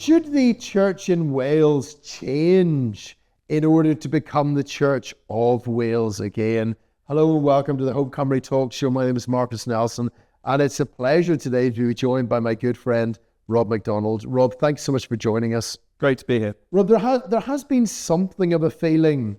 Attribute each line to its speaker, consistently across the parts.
Speaker 1: Should the church in Wales change in order to become the Church of Wales again? Hello and welcome to the Hope Cymru Talk Show. My name is Marcus Nelson, and it's a pleasure today to be joined by my good friend, Rob McDonald. Rob, thanks so much for joining us.
Speaker 2: Great to be here.
Speaker 1: Rob, there has been something of a feeling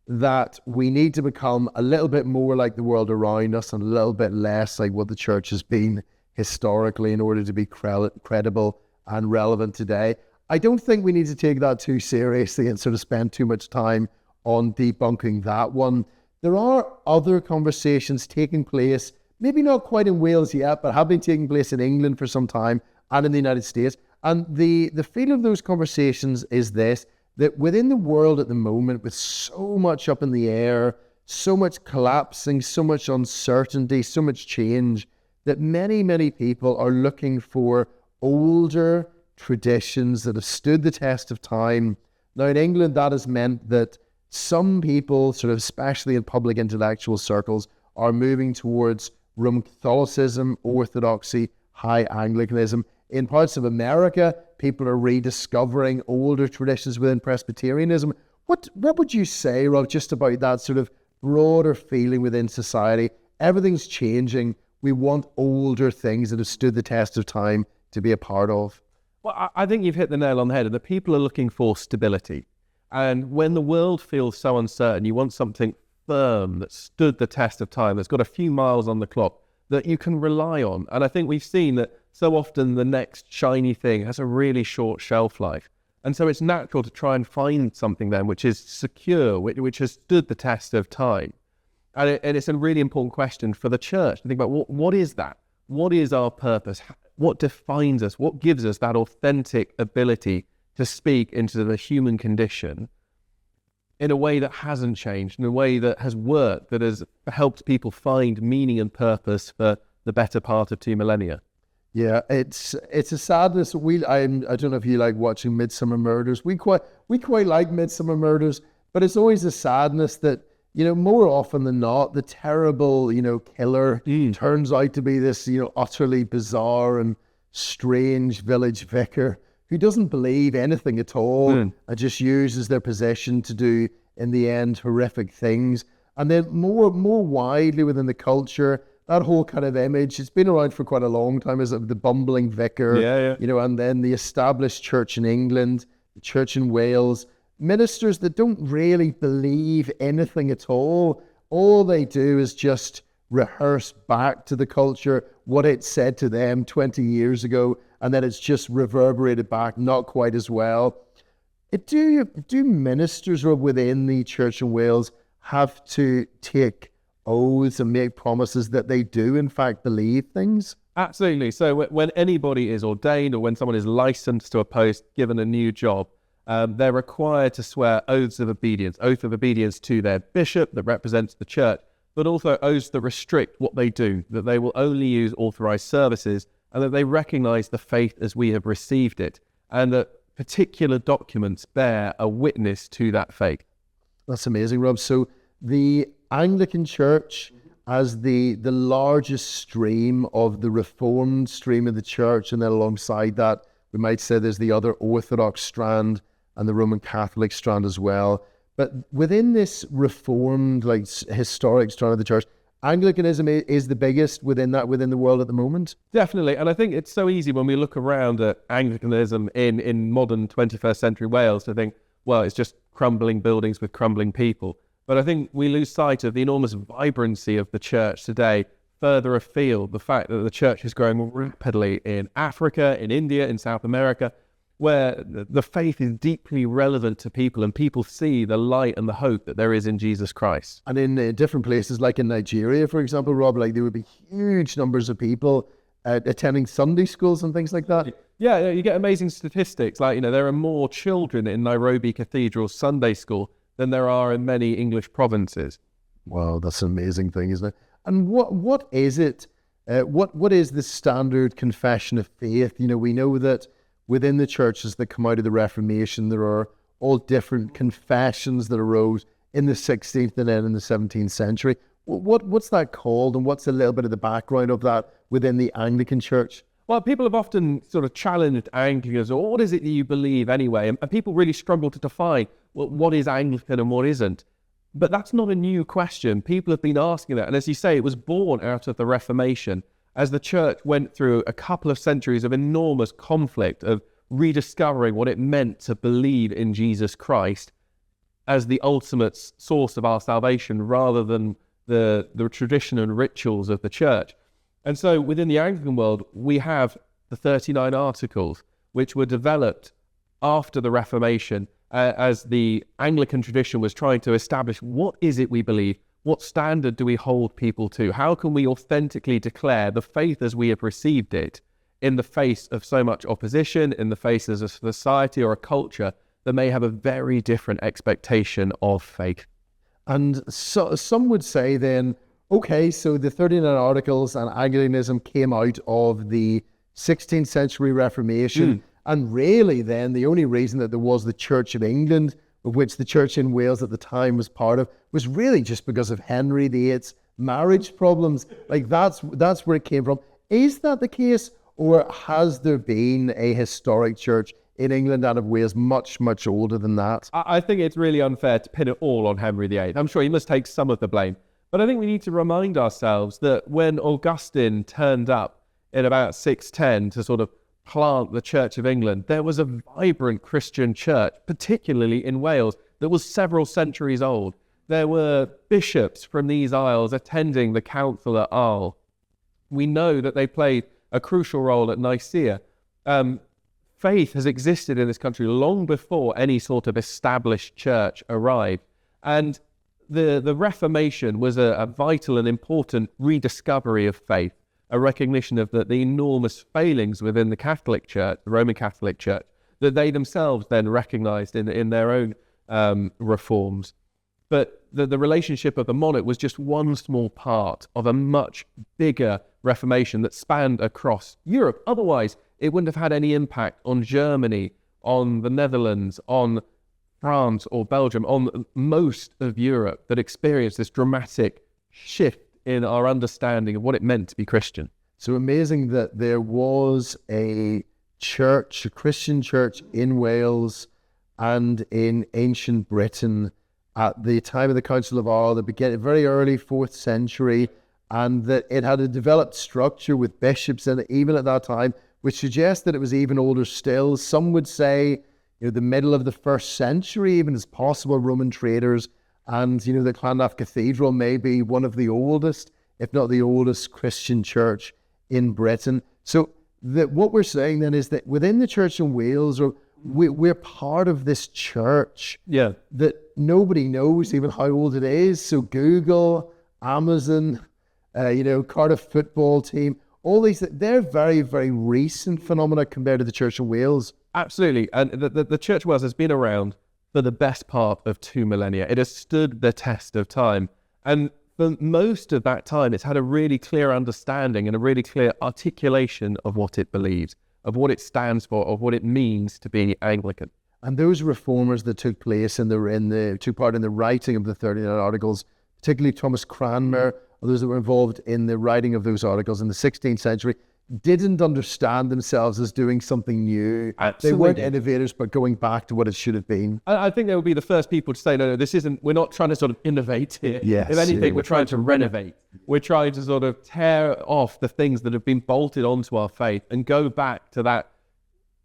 Speaker 1: that we need to become a little bit more like the world around us and a little bit less like what the church has been historically in order to be credible and relevant today. I don't think we need to take that too seriously and sort of spend too much time on debunking that one. There are other conversations taking place, maybe not quite in Wales yet, but have been taking place in England for some time and in the United States. And the feel of those conversations is this, that within the world at the moment, with so much up in the air, so much collapsing, so much uncertainty, so much change, that many, many people are looking for older traditions that have stood the test of time. Now in England, that has meant that some people, sort of especially in public intellectual circles, are moving towards Roman Catholicism, Orthodoxy, High Anglicanism. In parts of America, people are rediscovering older traditions within Presbyterianism. What would you say, Rob, just about that sort of broader feeling within society? Everything's changing. We want older things that have stood the test of time to be a part of.
Speaker 2: Well, I think you've hit the nail on the head. The people are looking for stability. And when the world feels so uncertain, you want something firm that stood the test of time, that's got a few miles on the clock, that you can rely on. And I think we've seen that so often the next shiny thing has a really short shelf life. And so it's natural to try and find something then which is secure, which has stood the test of time. And it's a really important question for the church to think about what is that? What is our purpose? What defines us? What gives us that authentic ability to speak into the human condition in a way that hasn't changed, in a way that has worked, that has helped people find meaning and purpose for the better part of 2 millennia?
Speaker 1: Yeah, it's a sadness. I don't know if you like watching Midsomer Murders. We quite like Midsomer Murders, but it's always a sadness that, you know, more often than not, the terrible, you know, killer turns out to be this, you know, utterly bizarre and strange village vicar who doesn't believe anything at all and just uses their position to do, in the end, horrific things. And then more widely within the culture, that whole kind of image, it's been around for quite a long time, is of the bumbling vicar, you know, and then the established church in England, the church in Wales, ministers that don't really believe anything at all. All they do is just rehearse back to the culture what it said to them 20 years ago, and then it's just reverberated back, not quite as well. Do ministers within the church in Wales have to take oaths and make promises that they do in fact believe things?
Speaker 2: Absolutely. So when anybody is ordained or when someone is licensed to a post, given a new job, they're required to swear oath of obedience to their bishop that represents the church, but also oaths that restrict what they do, that they will only use authorized services, and that they recognize the faith as we have received it, and that particular documents bear a witness to that faith.
Speaker 1: That's amazing, Rob. So the Anglican Church, as the largest stream of the Reformed stream of the church, and then alongside that, we might say there's the other Orthodox strand and the Roman Catholic strand as well. But within this Reformed, like historic strand of the church, Anglicanism is the biggest within the world at the moment?
Speaker 2: Definitely. And I think it's so easy when we look around at Anglicanism in modern 21st century Wales to think, well, it's just crumbling buildings with crumbling people. But I think we lose sight of the enormous vibrancy of the church today further afield. The fact that the church is growing rapidly in Africa, in India, in South America, where the faith is deeply relevant to people and people see the light and the hope that there is in Jesus Christ.
Speaker 1: And in different places, like in Nigeria, for example, Rob, like there would be huge numbers of people attending Sunday schools and things like that.
Speaker 2: Yeah, you get amazing statistics. Like, you know, there are more children in Nairobi Cathedral Sunday School than there are in many English provinces.
Speaker 1: Wow, that's an amazing thing, isn't it? And what is it? What is the standard confession of faith? You know, we know that within the churches that come out of the Reformation, there are all different confessions that arose in the 16th and then in the 17th century. What's that called, and what's a little bit of the background of that within the Anglican Church?
Speaker 2: Well, people have often sort of challenged Anglicans, or what is it that you believe anyway? And people really struggle to define what is Anglican and what isn't. But that's not a new question. People have been asking that. And as you say, it was born out of the Reformation, as the church went through a couple of centuries of enormous conflict, of rediscovering what it meant to believe in Jesus Christ as the ultimate source of our salvation, rather than the tradition and rituals of the church. And so within the Anglican world, we have the 39 Articles, which were developed after the Reformation, as the Anglican tradition was trying to establish what is it we believe, what standard do we hold people to, how can we authentically declare the faith as we have received it in the face of so much opposition, in the face of a society or a culture that may have a very different expectation of faith.
Speaker 1: And so some would say then, okay, so the 39 Articles and Anglicanism came out of the 16th century Reformation. And really then the only reason that there was the Church of England, of which the Church in Wales at the time was part of, was really just because of Henry VIII's marriage problems. Like that's where it came from. Is that the case? Or has there been a historic church in England and of Wales much, much older than that?
Speaker 2: I think it's really unfair to pin it all on Henry VIII. I'm sure he must take some of the blame. But I think we need to remind ourselves that when Augustine turned up in about 610 to sort of plant the Church of England, there was a vibrant Christian church, particularly in Wales, that was several centuries old. There were bishops from these isles attending the council at Arles. We know that they played a crucial role at Nicaea. Faith has existed in this country long before any sort of established church arrived. And the Reformation was a vital and important rediscovery of faith, a recognition of the enormous failings within the Catholic Church, the Roman Catholic Church, that they themselves then recognized in their own reforms. But the relationship of the monarch was just one small part of a much bigger Reformation that spanned across Europe. Otherwise, it wouldn't have had any impact on Germany, on the Netherlands, on France or Belgium, on most of Europe that experienced this dramatic shift in our understanding of what it meant to be Christian.
Speaker 1: So amazing that there was a church, a Christian church in Wales and in ancient Britain at the time of the Council of Arles, the beginning, very early 4th century, and that it had a developed structure with bishops in it even at that time, which suggests that it was even older still. Some would say, the middle of the 1st century, even as possible, Roman traders, and, the Llandaff Cathedral may be one of the oldest, if not the oldest Christian church in Britain. So what we're saying then is that within the church in Wales, we're part of this church that nobody knows even how old it is. So Google, Amazon, Cardiff football team, all these, they're very, very recent phenomena compared to the church in Wales.
Speaker 2: Absolutely. And the church of Wales has been around for the best part of 2 millennia. It has stood the test of time. And for most of that time, it's had a really clear understanding and a really clear articulation of what it believes, of what it stands for, of what it means to be Anglican.
Speaker 1: And those reformers that took place took part in the writing of the 39 Articles, particularly Thomas Cranmer, others that were involved in the writing of those articles in the 16th century, didn't understand themselves as doing something new.
Speaker 2: Absolutely.
Speaker 1: They weren't innovators, but going back to what it should have been.
Speaker 2: I think they would be the first people to say, no, we're not trying to sort of innovate here.
Speaker 1: Yes,
Speaker 2: if anything, we're trying to renovate. We're trying to sort of tear off the things that have been bolted onto our faith and go back to that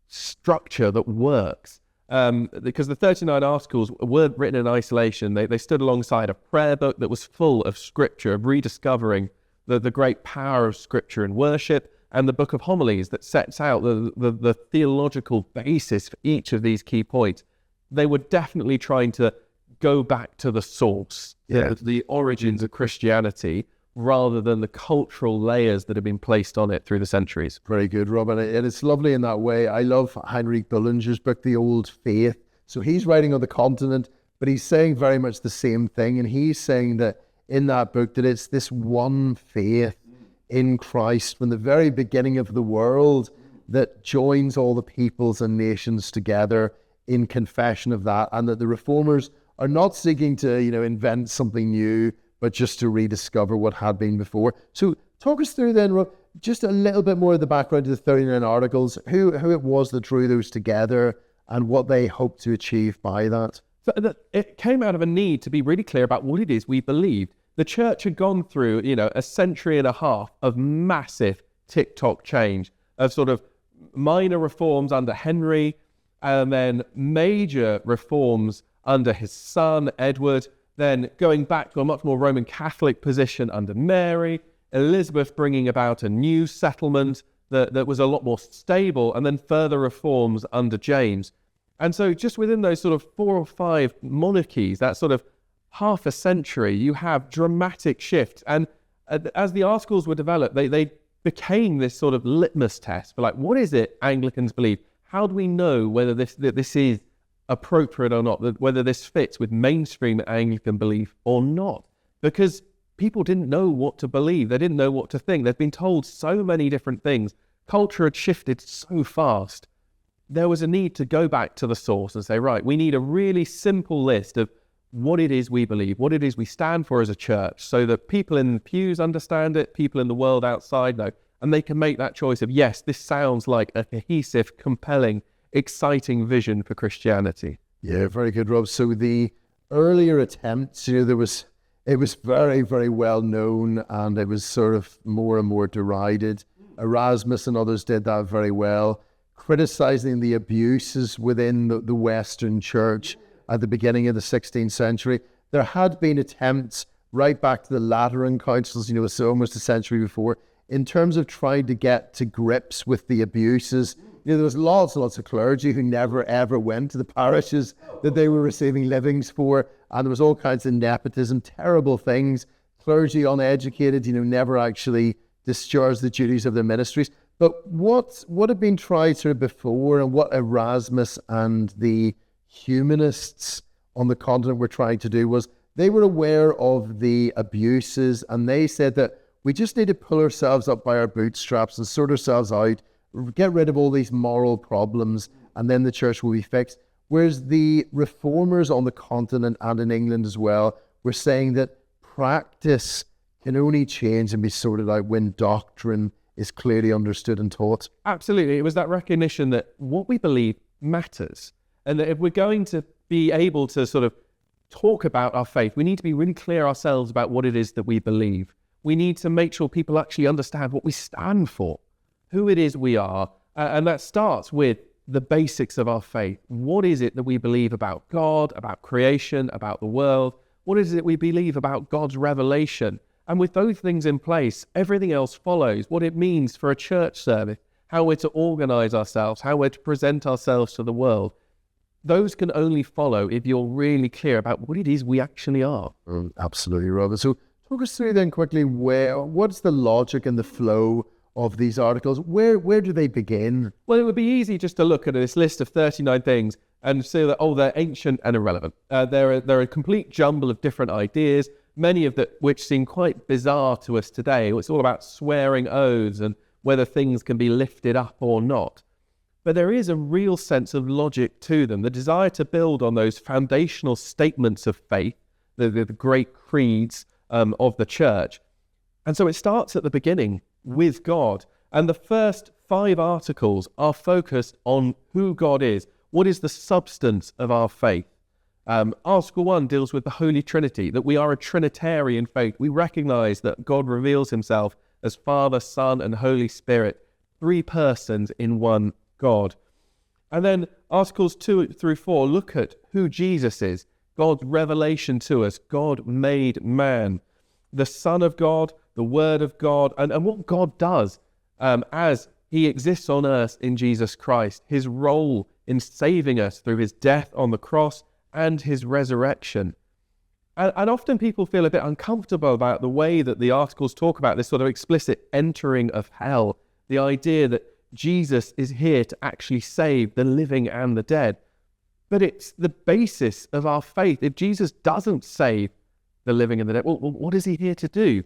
Speaker 2: structure that works. Because the 39 Articles weren't written in isolation. They stood alongside a prayer book that was full of scripture, of rediscovering the great power of scripture in worship, and the book of homilies that sets out the theological basis for each of these key points. They were definitely trying to go back to the source, the origins of Christianity, rather than the cultural layers that have been placed on it through the centuries.
Speaker 1: Very good, Robin. And it's lovely in that way. I love Heinrich Bullinger's book, The Old Faith. So he's writing on the continent, but he's saying very much the same thing. And he's saying that in that book that it's this one faith in Christ from the very beginning of the world that joins all the peoples and nations together in confession of that, and that the reformers are not seeking to, invent something new, but just to rediscover what had been before. So talk us through then, Rob, just a little bit more of the background to the 39 articles, who it was that drew those together and what they hoped to achieve by that.
Speaker 2: So it came out of a need to be really clear about what it is we believed. The church had gone through, a century and a half of massive TikTok change, of sort of minor reforms under Henry, and then major reforms under his son, Edward, then going back to a much more Roman Catholic position under Mary, Elizabeth bringing about a new settlement that was a lot more stable, and then further reforms under James. And so just within those sort of 4 or 5 monarchies, that sort of half a century, you have dramatic shifts. And as the articles were developed, they became this sort of litmus test for what is it Anglicans believe? How do we know whether this is appropriate or not, whether this fits with mainstream Anglican belief or not? Because people didn't know what to believe. They didn't know what to think. They'd been told so many different things. Culture had shifted so fast. There was a need to go back to the source and say, right, we need a really simple list of what it is we believe, what it is we stand for as a church, so that people in the pews understand it, people in the world outside know, and they can make that choice of, yes, this sounds like a cohesive, compelling, exciting vision for Christianity.
Speaker 1: Yeah, very good, Rob. So the earlier attempts, it was very, very well known, and it was sort of more and more derided. Erasmus and others did that very well, criticizing the abuses within the Western Church at the beginning of the 16th century. There had been attempts right back to the Lateran councils, so almost a century before, in terms of trying to get to grips with the abuses. There was lots and lots of clergy who never ever went to the parishes that they were receiving livings for, and there was all kinds of nepotism, terrible things. Clergy uneducated, never actually discharged the duties of their ministries. But what had been tried sort of before, and what Erasmus and the humanists on the continent were trying to do, was they were aware of the abuses, and they said that we just need to pull ourselves up by our bootstraps and sort ourselves out, get rid of all these moral problems, and then the church will be fixed. Whereas the reformers on the continent and in England as well were saying that practice can only change and be sorted out when doctrine is clearly understood and taught.
Speaker 2: Absolutely. It was that recognition that what we believe matters, and that if we're going to be able to sort of talk about our faith, we need to be really clear ourselves about what it is that we believe. We need to make sure people actually understand what we stand for, who it is we are, and that starts with the basics of our faith. What is it that we believe about God, about creation, about the world? What is it we believe about God's revelation? And with those things in place, everything else follows. What it means for a church service, how we're to organize ourselves, how we're to present ourselves to the world. Those can only follow if you're really clear about what it is we actually are.
Speaker 1: Absolutely, Robert. So talk us through then quickly, what's the logic and the flow of these articles? Where do they begin?
Speaker 2: Well, it would be easy just to look at this list of 39 things and say that, they're ancient and irrelevant. They're a complete jumble of different ideas, many of which seem quite bizarre to us today. It's all about swearing oaths and whether things can be lifted up or not. But there is a real sense of logic to them, the desire to build on those foundational statements of faith, the great creeds of the church. And so it starts at the beginning with God. And the first 5 articles are focused on who God is. What is the substance of our faith? Article 1 deals with the Holy Trinity, that we are a Trinitarian faith. We recognize that God reveals himself as Father, Son, and Holy Spirit, 3 persons in one God. And then articles 2 through 4 look at who Jesus is, God's revelation to us, God made man, the Son of God, the Word of God, and what God does as he exists on earth in Jesus Christ, his role in saving us through his death on the cross and his resurrection. And often people feel a bit uncomfortable about the way that the articles talk about this sort of explicit entering of hell, the idea that Jesus is here to actually save the living and the dead. But it's the basis of our faith. If Jesus doesn't save the living and the dead, well, what is he here to do?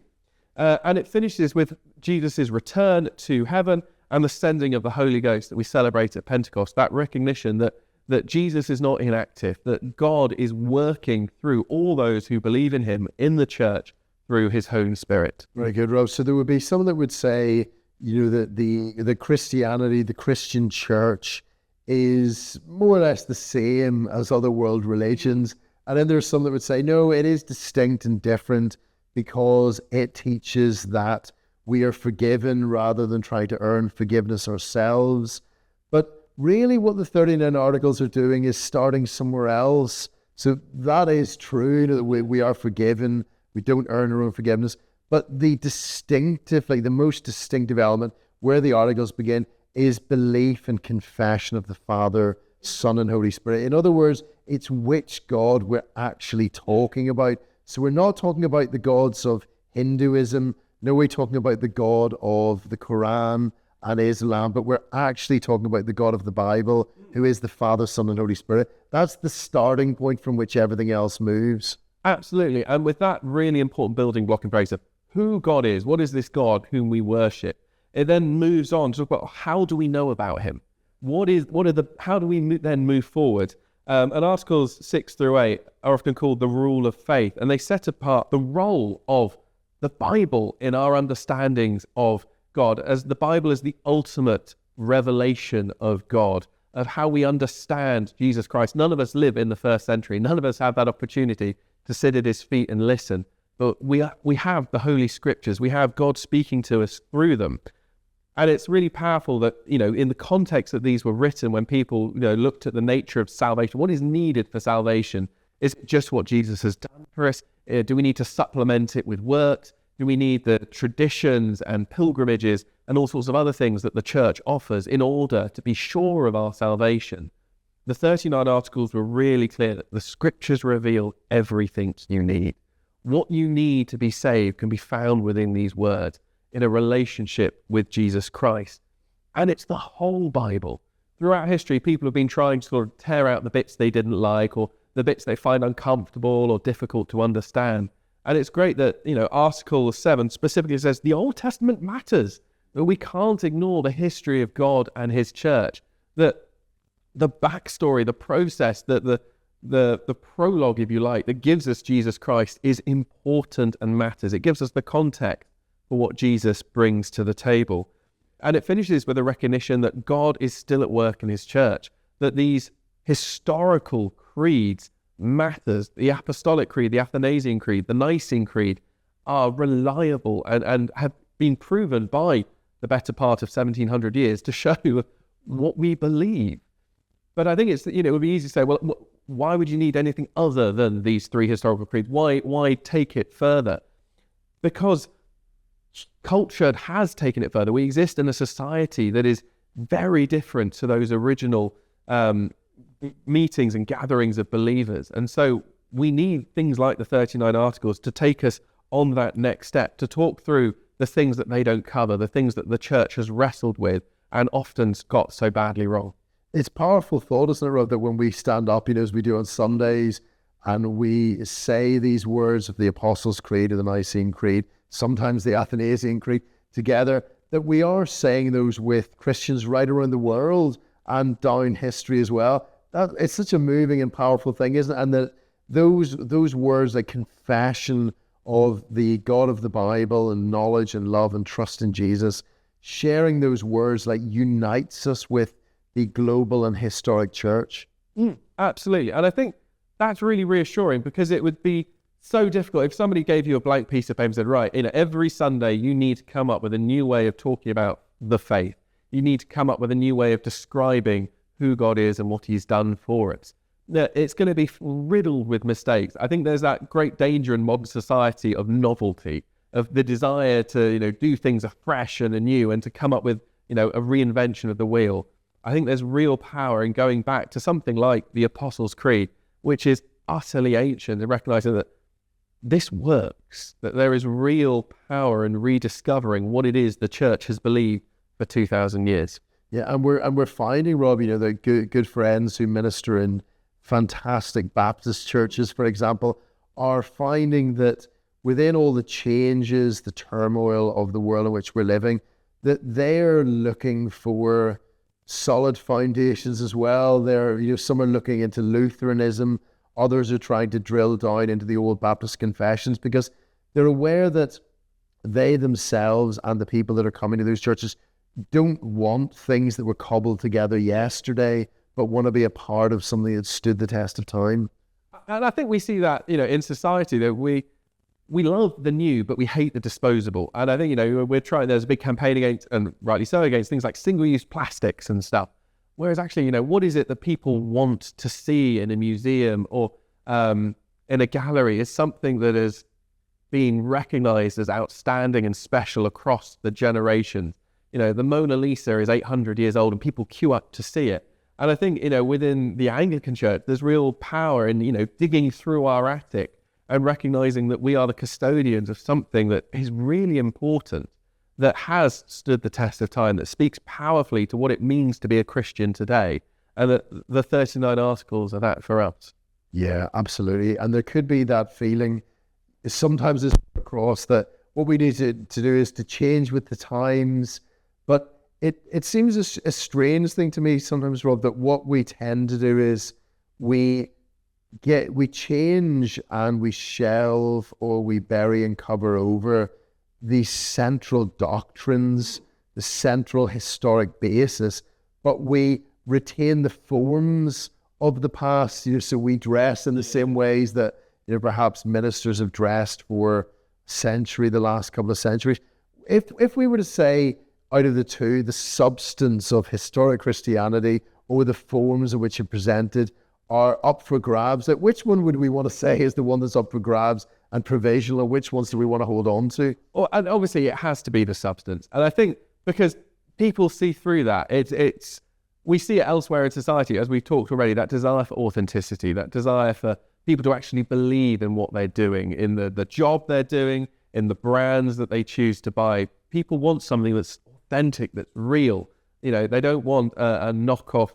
Speaker 2: And it finishes with Jesus' return to heaven and the sending of the Holy Ghost that we celebrate at Pentecost, that recognition that Jesus is not inactive, that God is working through all those who believe in him in the church through his Holy Spirit.
Speaker 1: Very good, Rob. So there would be some that would say, that the Christianity, the Christian church is more or less the same as other world religions. And then there's some that would say, no, it is distinct and different because it teaches that we are forgiven rather than trying to earn forgiveness ourselves. But really what the 39 Articles are doing is starting somewhere else. So that is true, that we are forgiven. We don't earn our own forgiveness. But the distinctive, the most distinctive element where the Articles begin is belief and confession of the Father, Son, and Holy Spirit. In other words, it's which God we're actually talking about. So we're not talking about the gods of Hinduism. No, we're talking about the God of the Quran and Islam, but we're actually talking about the God of the Bible, who is the Father, Son, and Holy Spirit. That's the starting point from which everything else moves.
Speaker 2: Absolutely. And with that really important building block in place of who God is, what is this God whom we worship, it then moves on to talk about how do we know about him? How do we then move forward? And Articles 6 through 8 are often called the rule of faith, and they set apart the role of the Bible in our understandings of God, as the Bible is the ultimate revelation of God, of how we understand Jesus Christ. None of us live in the first century. None of us have that opportunity to sit at his feet and listen. But we have the Holy Scriptures. We have God speaking to us through them. And it's really powerful that, in the context that these were written, when people, looked at the nature of salvation, what is needed for salvation? Is it just what Jesus has done for us? Do we need to supplement it with works? Do we need the traditions and pilgrimages and all sorts of other things that the church offers in order to be sure of our salvation? The 39 Articles were really clear that the Scriptures reveal everything you need. What you need to be saved can be found within these words, in a relationship with Jesus Christ. And it's the whole Bible. Throughout history, people have been trying to sort of tear out the bits they didn't like, or the bits they find uncomfortable or difficult to understand. And it's great that, Article 7 specifically says the Old Testament matters, that we can't ignore the history of God and his church, that the backstory, the process, that the prologue, if you like, that gives us Jesus Christ is important and matters. It gives us the context for what Jesus brings to the table. And it finishes with a recognition that God is still at work in his church, that these historical creeds matters. The Apostolic Creed, the Athanasian Creed, the Nicene Creed are reliable and have been proven by the better part of 1700 years to show what we believe. But I think it would be easy to say, well, why would you need anything other than these three historical creeds? Why take it further? Because culture has taken it further. We exist in a society that is very different to those original meetings and gatherings of believers. And so we need things like the 39 Articles to take us on that next step, to talk through the things that they don't cover, the things that the church has wrestled with and often got so badly wrong.
Speaker 1: It's powerful thought, isn't it, Rob, that when we stand up, as we do on Sundays, and we say these words of the Apostles' Creed or the Nicene Creed, sometimes the Athanasian Creed, together, that we are saying those with Christians right around the world and down history as well. It's such a moving and powerful thing, isn't it? And that those words like confession of the God of the Bible and knowledge and love and trust in Jesus, sharing those words unites us with the global and historic church.
Speaker 2: Absolutely. And I think that's really reassuring, because it would be so difficult if somebody gave you a blank piece of paper and said, right, every Sunday you need to come up with a new way of talking about the faith. You need to come up with a new way of describing who God is and what he's done for us. It's going to be riddled with mistakes. I think there's that great danger in modern society of novelty, of the desire to, do things afresh and anew and to come up with, a reinvention of the wheel. I think there's real power in going back to something like the Apostles' Creed, which is utterly ancient, and recognizing that this works, that there is real power in rediscovering what it is the church has believed for 2,000 years.
Speaker 1: Yeah, and we're finding, Rob, the good friends who minister in fantastic Baptist churches, for example, are finding that within all the changes, the turmoil of the world in which we're living, that they're looking for solid foundations as well. They're, some are looking into Lutheranism, others are trying to drill down into the old Baptist confessions, because They're aware that they themselves and the people that are coming to those churches don't want things that were cobbled together yesterday, but want to be a part of something that stood the test of time.
Speaker 2: And I think we see that, in society, that we love the new, but we hate the disposable. And I think, there's a big campaign against, and rightly so, against things like single-use plastics and stuff. Whereas actually, what is it that people want to see in a museum or in a gallery is something that is being recognized as outstanding and special across the generations. The Mona Lisa is 800 years old and people queue up to see it. And I think, within the Anglican Church, there's real power in, digging through our attic and recognizing that we are the custodians of something that is really important, that has stood the test of time, that speaks powerfully to what it means to be a Christian today. And that the 39 articles are that for us.
Speaker 1: Yeah, absolutely. And there could be that feeling, sometimes it's across, that what we need to do is to change with the times. But it seems a strange thing to me sometimes, Rob, that what we tend to do is we change and we shelve or we bury and cover over these central doctrines, the central historic basis, but we retain the forms of the past. So we dress in the same ways that perhaps ministers have dressed for the last couple of centuries. If we were to say, out of the two, the substance of historic Christianity or the forms in which it presented are up for grabs, which one would we want to say is the one that's up for grabs and provisional, and which ones do we want to hold on to?
Speaker 2: Well, and obviously it has to be the substance. And I think because people see through that, we see it elsewhere in society, as we've talked already, that desire for authenticity, that desire for people to actually believe in what they're doing, in the job they're doing, in the brands that they choose to buy. People want something that's authentic, that's real. They don't want a knockoff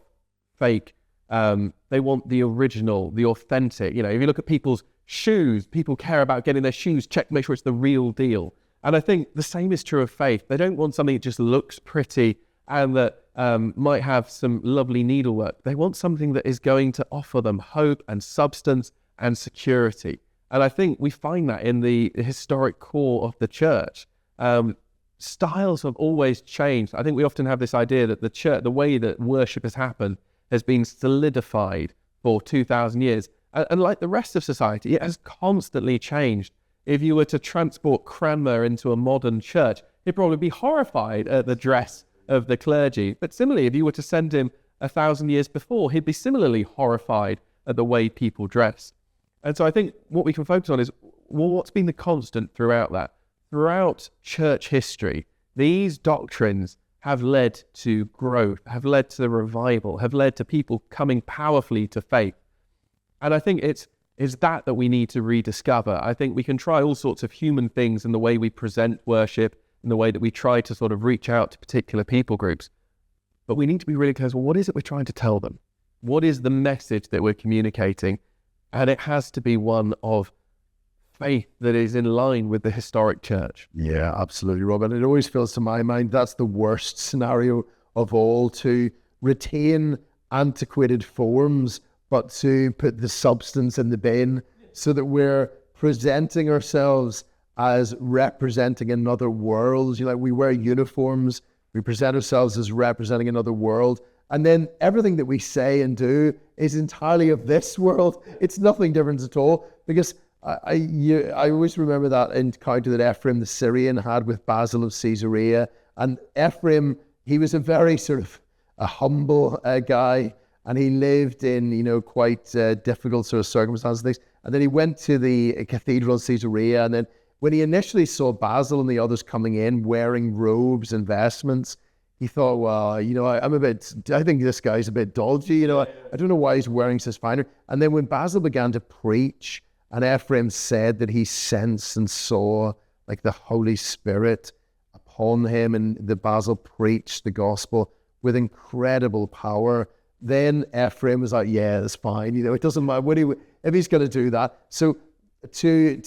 Speaker 2: fake. They want the original, the authentic. If you look at people's shoes, people care about getting their shoes checked, make sure it's the real deal. And I think the same is true of faith. They don't want something that just looks pretty and that might have some lovely needlework. They want something that is going to offer them hope and substance and security. And I think we find that in the historic core of the church. Styles have always changed. I think we often have this idea that the church, the way that worship has happened, has been solidified for 2,000 years. And like the rest of society, it has constantly changed. If you were to transport Cranmer into a modern church, he'd probably be horrified at the dress of the clergy. But similarly, if you were to send him 1,000 years before, he'd be similarly horrified at the way people dress. And so I think what we can focus on is, well, what's been the constant throughout that? Throughout church history, these doctrines have led to growth, have led to revival, have led to people coming powerfully to faith. And I think it's that we need to rediscover. I think we can try all sorts of human things in the way we present worship, in the way that we try to sort of reach out to particular people groups. But we need to be really clear, well, what is it we're trying to tell them? What is the message that we're communicating? And it has to be one of faith that is in line with the historic church.
Speaker 1: Yeah, absolutely, Robin. It always feels to my mind that's the worst scenario of all, to retain antiquated forms, but to put the substance in the bin so that we're presenting ourselves as representing another world. We wear uniforms, we present ourselves as representing another world, and then everything that we say and do is entirely of this world. It's nothing different at all, because I always remember that encounter that Ephraim the Syrian had with Basil of Caesarea. And Ephraim, he was a very sort of a humble guy, and he lived in, quite difficult sort of circumstances. And then he went to the cathedral in Caesarea, and then when he initially saw Basil and the others coming in wearing robes and vestments, he thought, well, I think this guy's a bit dodgy, I don't know why he's wearing such finery. And then when Basil began to preach, and Ephraim said that he sensed and saw like the Holy Spirit upon him, and the Basil preached the gospel with incredible power, then Ephraim was like, yeah, that's fine. It doesn't matter if he's going to do that. So to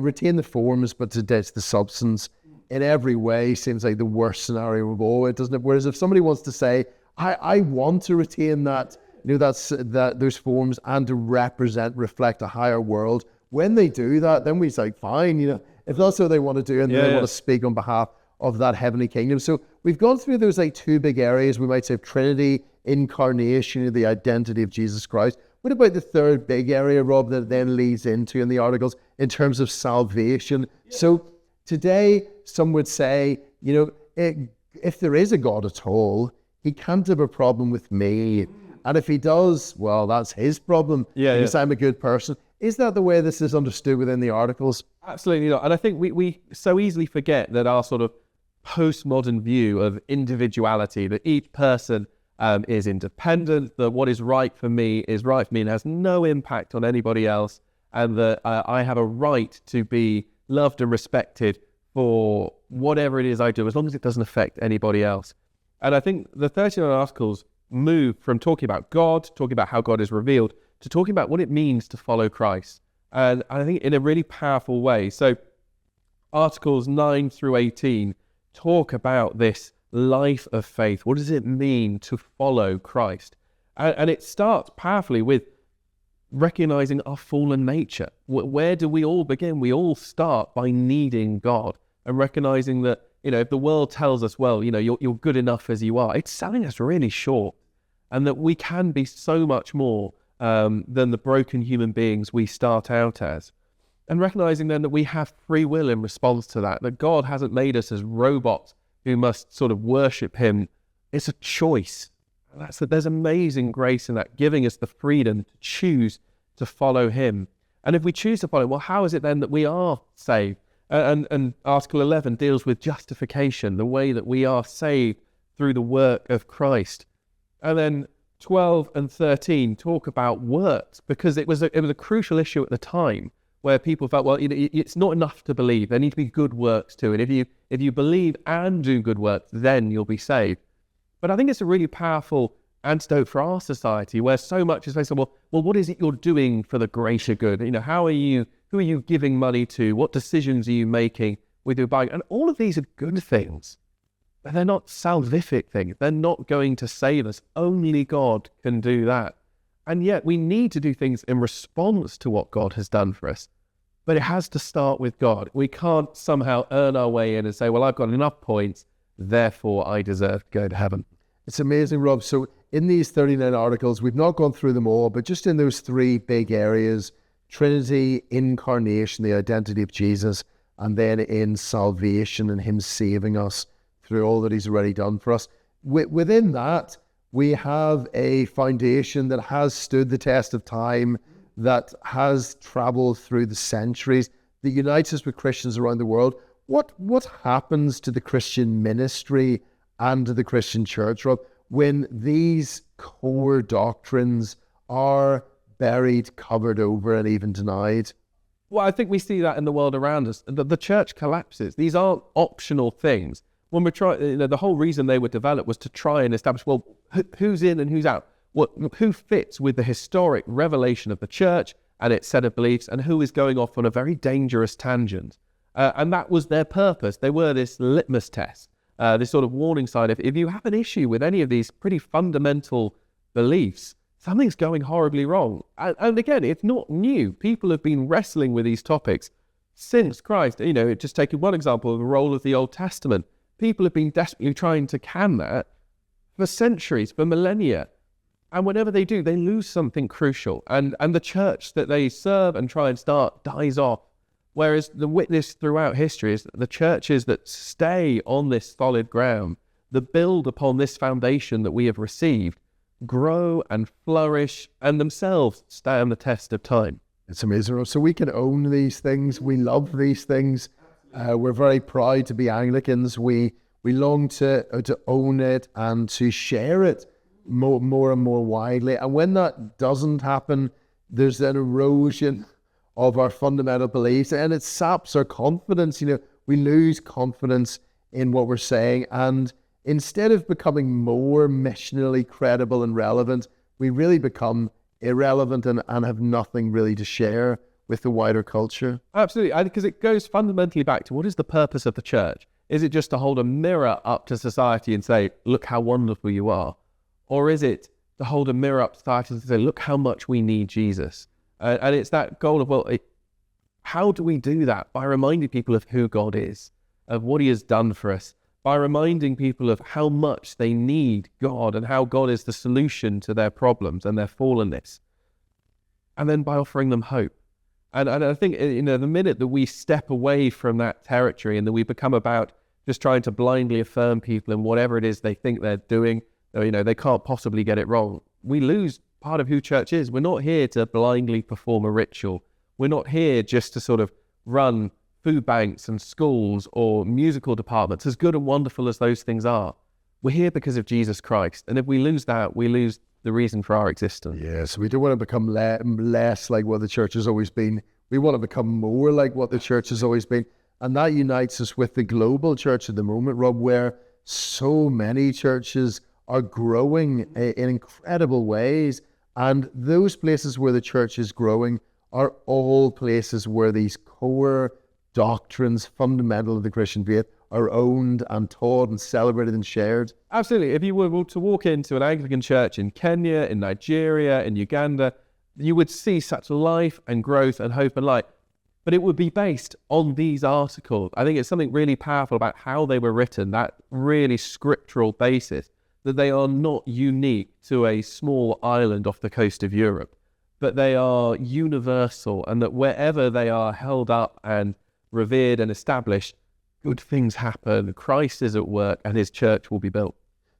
Speaker 1: retain the forms, but to ditch the substance in every way seems like the worst scenario of all, doesn't it? Whereas if somebody wants to say, I want to retain that, those forms and to reflect a higher world, when they do that, then we say, fine, if that's what they want to do and they want to speak on behalf of that heavenly kingdom. So we've gone through those like two big areas. We might say Trinity, incarnation, the identity of Jesus Christ. What about the third big area, Rob, that then leads into in the articles in terms of salvation? Yeah. So today, some would say, if there is a God at all, he can't have a problem with me. And if he does, well, that's his problem because I'm a good person. Is that the way this is understood within the articles?
Speaker 2: Absolutely not. And I think we so easily forget that our sort of postmodern view of individuality, that each person is independent, that what is right for me is right for me and has no impact on anybody else, and that I have a right to be loved and respected for whatever it is I do, as long as it doesn't affect anybody else. And I think the 39 articles move from talking about God, talking about how God is revealed, to talking about what it means to follow Christ. And I think in a really powerful way. So articles 9 through 18 talk about this life of faith. What does it mean to follow Christ? And it starts powerfully with recognizing our fallen nature. Where do we all begin? We all start by needing God and recognizing that, if the world tells us, well, you're good enough as you are, it's selling us really short, and that we can be so much more than the broken human beings we start out as. And recognizing then that we have free will in response to that God hasn't made us as robots who must sort of worship him. It's a choice. And there's amazing grace in that, giving us the freedom to choose to follow him. And if we choose to follow him, well, how is it then that we are saved? And Article 11 deals with justification, the way that we are saved through the work of Christ. And then 12 and 13 talk about works, because it was a crucial issue at the time where people felt, well, it's not enough to believe. There need to be good works too. And if you believe and do good works, then you'll be saved. But I think it's a really powerful antidote for our society, where so much is based on, well, what is it you're doing for the greater good? Who are you giving money to? What decisions are you making with your buying? And all of these are good things, but they're not salvific things. They're not going to save us. Only God can do that. And yet we need to do things in response to what God has done for us. But it has to start with God. We can't somehow earn our way in and say, well, I've got enough points, therefore I deserve to go to heaven.
Speaker 1: It's amazing, Rob. So in these 39 articles, we've not gone through them all, but just in those three big areas, Trinity, incarnation, the identity of Jesus, and then in salvation and him saving us through all that he's already done for us. Within that, we have a foundation that has stood the test of time, that has traveled through the centuries, that unites us with Christians around the world. What happens to the Christian ministry and to the Christian church, Rob, when these core doctrines are buried, covered over, and even denied?
Speaker 2: Well, I think we see that in the world around us. The church collapses. These aren't optional things. When we're trying, the whole reason they were developed was to try and establish, well, who's in and who's out? Who fits with the historic revelation of the church and its set of beliefs, and who is going off on a very dangerous tangent? And that was their purpose. They were this litmus test, this sort of warning sign. If you have an issue with any of these pretty fundamental beliefs, something's going horribly wrong. And again, it's not new. People have been wrestling with these topics since Christ. Just taking one example of the role of the Old Testament. People have been desperately trying to can that for centuries, for millennia. And whenever they do, they lose something crucial. And the church that they serve and try and start dies off. Whereas the witness throughout history is that the churches that stay on this solid ground, that build upon this foundation that we have received, grow and flourish and themselves stand the test of time.
Speaker 1: It's amazing. So we can own these things. We love these things. We're very proud to be Anglicans. We long to own it and to share it more and more widely. And when that doesn't happen, there's an erosion of our fundamental beliefs, and it saps our confidence. We lose confidence in what we're saying, and instead of becoming more missionally credible and relevant, we really become irrelevant and have nothing really to share with the wider culture.
Speaker 2: Absolutely, because it goes fundamentally back to, what is the purpose of the church? Is it just to hold a mirror up to society and say, look how wonderful you are? Or is it to hold a mirror up to society and say, look how much we need Jesus? And it's that goal of, well, How do we do that? By reminding people of who God is, of what he has done for us, by reminding people of how much they need God and how God is the solution to their problems and their fallenness. And then by offering them hope. And I think, the minute that we step away from that territory and that we become about just trying to blindly affirm people in whatever it is they think they're doing, they can't possibly get it wrong, we lose part of who church is. We're not here to blindly perform a ritual. We're not here just to sort of run food banks and schools or musical departments, as good and wonderful as those things are. We're here because of Jesus Christ. And if we lose that, we lose the reason for our existence.
Speaker 1: Yes, we don't want to become less like what the church has always been. We want to become more like what the church has always been. And that unites us with the global church at the moment, Rob, where so many churches are growing in incredible ways. And those places where the church is growing are all places where these core doctrines, fundamental of the Christian faith, are owned and taught and celebrated and shared.
Speaker 2: Absolutely. If you were to walk into an Anglican church in Kenya, in Nigeria, in Uganda, you would see such life and growth and hope and light. But it would be based on these articles. I think it's something really powerful about how they were written, that really scriptural basis, that they are not unique to a small island off the coast of Europe, but they are universal, and that wherever they are held up and revered and established, good things happen, Christ is at work, and his church will be built.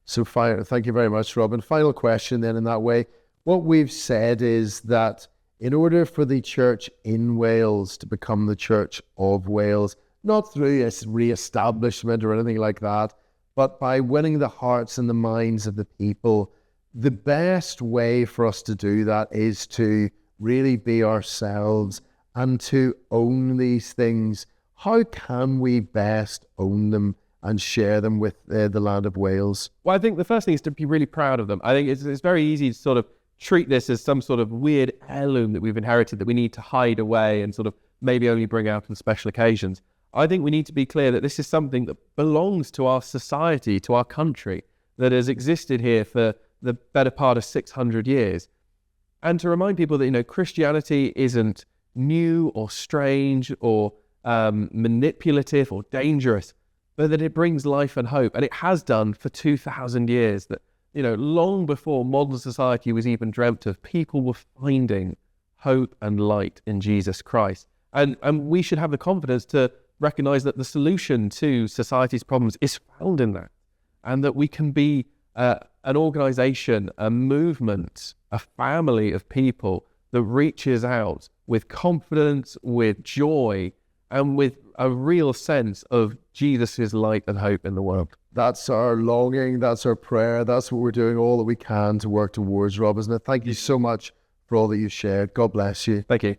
Speaker 1: So thank you very much, Robin. Final question then in that way. What we've said is that in order for the church in Wales to become the church of Wales, not through a re-establishment or anything like that, but by winning the hearts and the minds of the people, the best way for us to do that is to really be ourselves and to own these things. How can we best own them and share them with the land of Wales?
Speaker 2: Well, I think the first thing is to be really proud of them. I think it's very easy to sort of treat this as some sort of weird heirloom that we've inherited that we need to hide away and sort of maybe only bring out on special occasions. I think we need to be clear that this is something that belongs to our society, to our country, that has existed here for the better part of 600 years. And to remind people that, Christianity isn't new or strange or manipulative or dangerous, but that it brings life and hope. And it has done for 2,000 years. That, long before modern society was even dreamt of, people were finding hope and light in Jesus Christ. And we should have the confidence to recognize that the solution to society's problems is found in that. And that we can be an organization, a movement, a family of people that reaches out with confidence, with joy, and with a real sense of Jesus' light and hope in the world.
Speaker 1: That's our longing, that's our prayer, that's what we're doing all that we can to work towards, Rob, isn't it? Thank you so much for all that you shared. God bless you.
Speaker 2: Thank you.